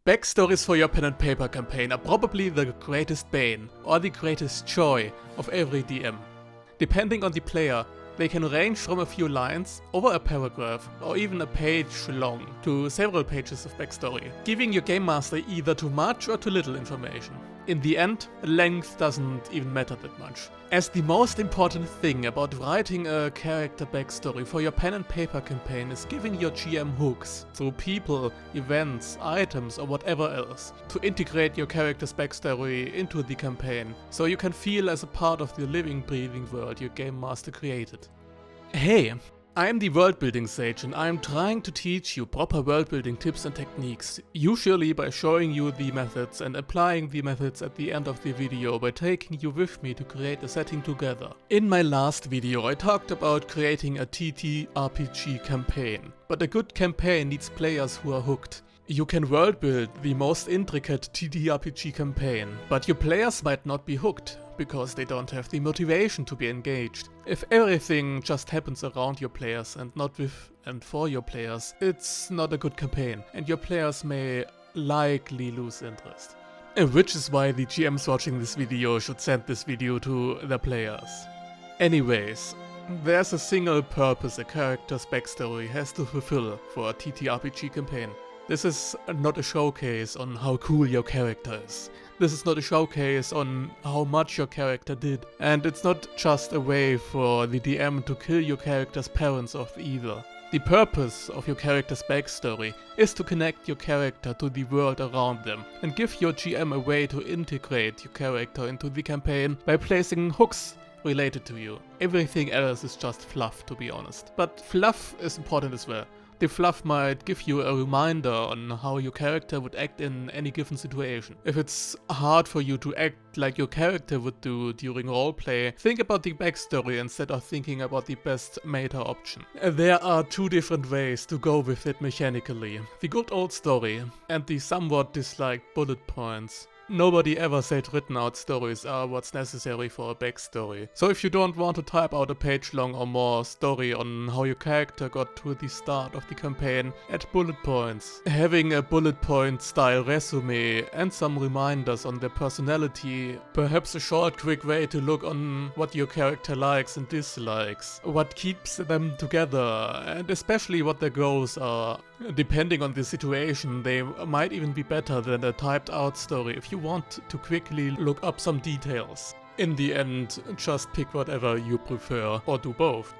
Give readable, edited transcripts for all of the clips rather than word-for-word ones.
Backstories for your pen and paper campaign are probably the greatest bane or the greatest joy of every DM. Depending on the player, they can range from a few lines over a paragraph or even a page long to several pages of backstory, giving your game master either too much or too little information. In the end, length doesn't even matter that much, as the most important thing about writing a character backstory for your pen and paper campaign is giving your GM hooks through people, events, items or whatever else to integrate your character's backstory into the campaign, so you can feel as a part of the living, breathing world your game master created. Hey! I am the Worldbuilding Sage and I am trying to teach you proper worldbuilding tips and techniques, usually by showing you the methods and applying the methods at the end of the video by taking you with me to create a setting together. In my last video I talked about creating a TTRPG campaign, but a good campaign needs players who are hooked. You can world build the most intricate TTRPG campaign, but your players might not be hooked, because they don't have the motivation to be engaged. If everything just happens around your players and not with and for your players, it's not a good campaign, and your players may likely lose interest. Which is why the GMs watching this video should send this video to their players. Anyways, there's a single purpose a character's backstory has to fulfill for a TTRPG campaign. This is not a showcase on how cool your character is. This is not a showcase on how much your character did. And it's not just a way for the DM to kill your character's parents off either. The purpose of your character's backstory is to connect your character to the world around them and give your GM a way to integrate your character into the campaign by placing hooks related to you. Everything else is just fluff, to be honest. But fluff is important as well. The fluff might give you a reminder on how your character would act in any given situation. If it's hard for you to act like your character would do during roleplay, think about the backstory instead of thinking about the best meta option. There are two different ways to go with it mechanically. The good old story and the somewhat disliked bullet points. Nobody ever said written out stories are what's necessary for a backstory. So if you don't want to type out a page long or more story on how your character got to the start of the campaign, add bullet points. Having a bullet point style resume and some reminders on their personality, perhaps a short quick way to look on what your character likes and dislikes, what keeps them together, and especially what their goals are. Depending on the situation, they might even be better than a typed out story if you want to quickly look up some details. In the end, just pick whatever you prefer, or do both.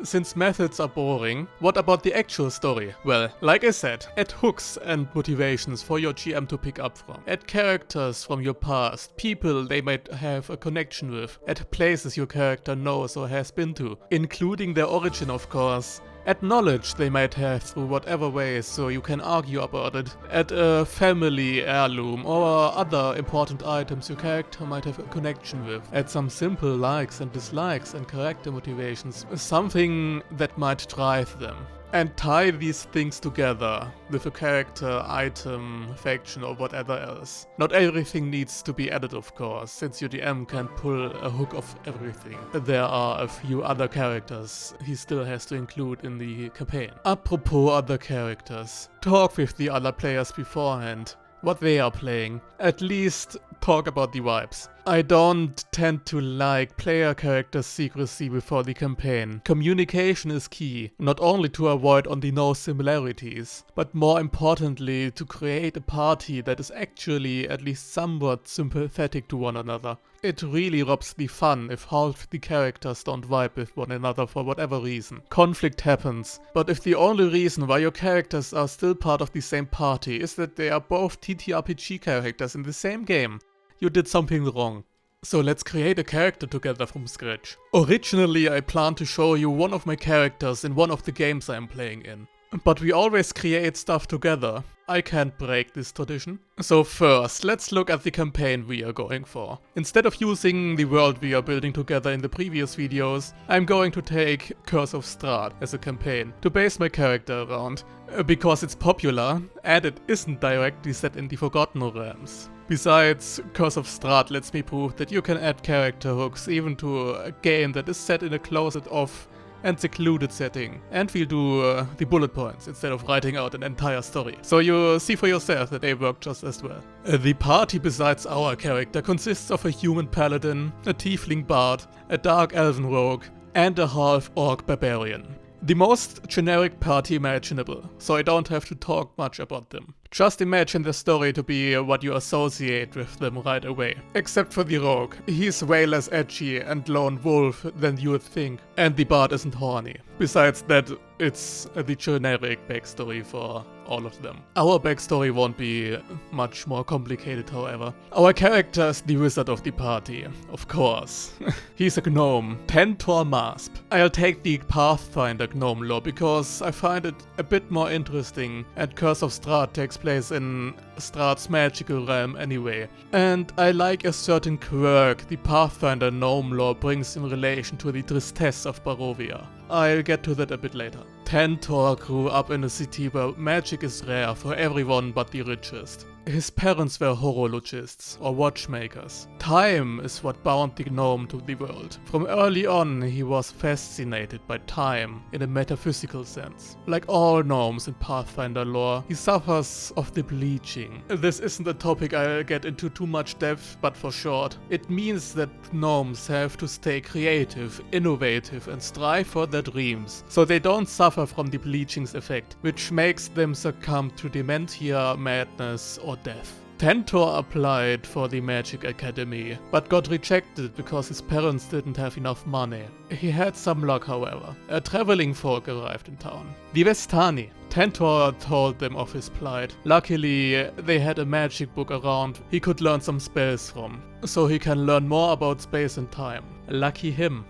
Since methods are boring, what about the actual story? Well, like I said, add hooks and motivations for your GM to pick up from. Add characters from your past, people they might have a connection with. Add places your character knows or has been to, including their origin of course. Add knowledge they might have through whatever ways so you can argue about it. Add a family heirloom or other important items your character might have a connection with. Add some simple likes and dislikes and character motivations, something that might drive them. And tie these things together with a character, item, faction or whatever else. Not everything needs to be added of course, since your DM can't pull a hook of everything. There are a few other characters he still has to include in the campaign. Apropos other characters, talk with the other players beforehand, what they are playing. At least talk about the vibes. I don't tend to like player character secrecy before the campaign. Communication is key, not only to avoid on the nose similarities, but more importantly to create a party that is actually at least somewhat sympathetic to one another. It really robs the fun if half the characters don't vibe with one another for whatever reason. Conflict happens, but if the only reason why your characters are still part of the same party is that they are both TTRPG characters in the same game, you did something wrong. So let's create a character together from scratch. Originally I planned to show you one of my characters in one of the games I'm playing in. But we always create stuff together. I can't break this tradition. So first, let's look at the campaign we are going for. Instead of using the world we are building together in the previous videos, I'm going to take Curse of Strahd as a campaign to base my character around. Because it's popular, and it isn't directly set in the Forgotten Realms. Besides, Curse of Strahd lets me prove that you can add character hooks even to a game that is set in a closet of and secluded setting, and we'll do the bullet points instead of writing out an entire story. So you see for yourself that they work just as well. The party besides our character consists of a human paladin, a tiefling bard, a dark elven rogue, and a half-orc barbarian. The most generic party imaginable, so I don't have to talk much about them. Just imagine the story to be what you associate with them right away. Except for the rogue. He's way less edgy and lone wolf than you would think. And the bard isn't horny. Besides that, it's the generic backstory for all of them. Our backstory won't be much more complicated, however. Our character is the wizard of the party, of course. He's a gnome, Tentor Masp. I'll take the Pathfinder gnome lore because I find it a bit more interesting, and Curse of Strahd takes place in Strahd's magical realm anyway. And I like a certain quirk the Pathfinder gnome lore brings in relation to the tristesse of Barovia. I'll get to that a bit later. Tentor grew up in a city where magic is rare for everyone but the richest. His parents were horologists or watchmakers. Time is what bound the gnome to the world. From early on, he was fascinated by time in a metaphysical sense. Like all gnomes in Pathfinder lore, he suffers of the bleaching. This isn't a topic I'll get into too much depth, but for short, it means that gnomes have to stay creative, innovative, and strive for their dreams, so they don't suffer from the bleaching's effect, which makes them succumb to dementia, madness, or death. Tentor applied for the Magic Academy, but got rejected because his parents didn't have enough money. He had some luck, however. A traveling folk arrived in town. The Vestani. Tentor told them of his plight. Luckily, they had a magic book around he could learn some spells from, so he can learn more about space and time. Lucky him.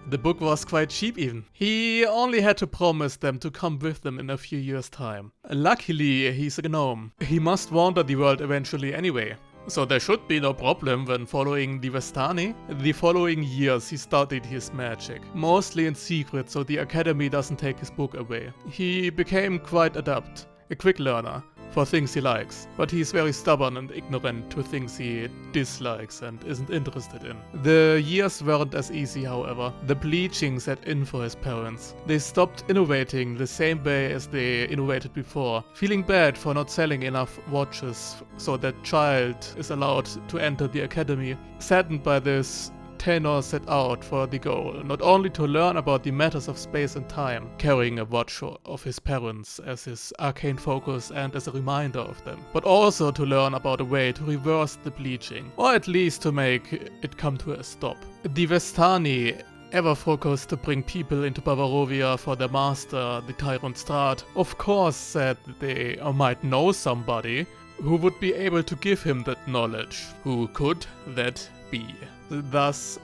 The book was quite cheap even. He only had to promise them to come with them in a few years' time. Luckily, he's a gnome. He must wander the world eventually anyway. So there should be no problem when following the Vestani. The following years he studied his magic, mostly in secret so the academy doesn't take his book away. He became quite adept, a quick learner for things he likes, but he's very stubborn and ignorant to things he dislikes and isn't interested in. The years weren't as easy, however. The bleaching set in for his parents. They stopped innovating the same way as they innovated before, feeling bad for not selling enough watches so that child is allowed to enter the academy. Saddened by this, Tenor set out for the goal, not only to learn about the matters of space and time, carrying a watch of his parents as his arcane focus and as a reminder of them, but also to learn about a way to reverse the bleaching, or at least to make it come to a stop. The Vestani, ever focused to bring people into Barovia for their master, the Tyrant Strahd, of course said that they might know somebody who would be able to give him that knowledge. Who could that be? Thus,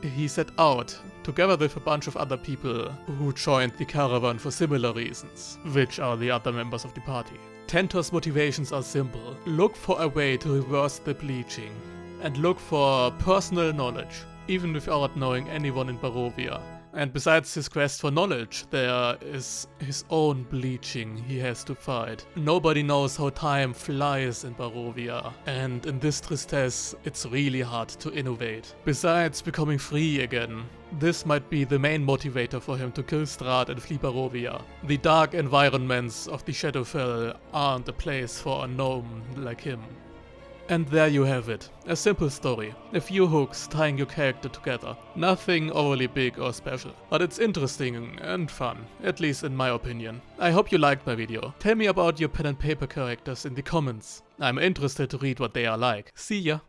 he set out, together with a bunch of other people who joined the caravan for similar reasons, which are the other members of the party. Tentor's motivations are simple. Look for a way to reverse the bleaching, and look for personal knowledge, even without knowing anyone in Barovia. And besides his quest for knowledge, there is his own bleaching he has to fight. Nobody knows how time flies in Barovia, and in this tristesse, it's really hard to innovate. Besides becoming free again, this might be the main motivator for him to kill Strahd and flee Barovia. The dark environments of the Shadowfell aren't a place for a gnome like him. And there you have it. A simple story. A few hooks tying your character together. Nothing overly big or special. But it's interesting and fun, at least in my opinion. I hope you liked my video. Tell me about your pen and paper characters in the comments. I'm interested to read what they are like. See ya!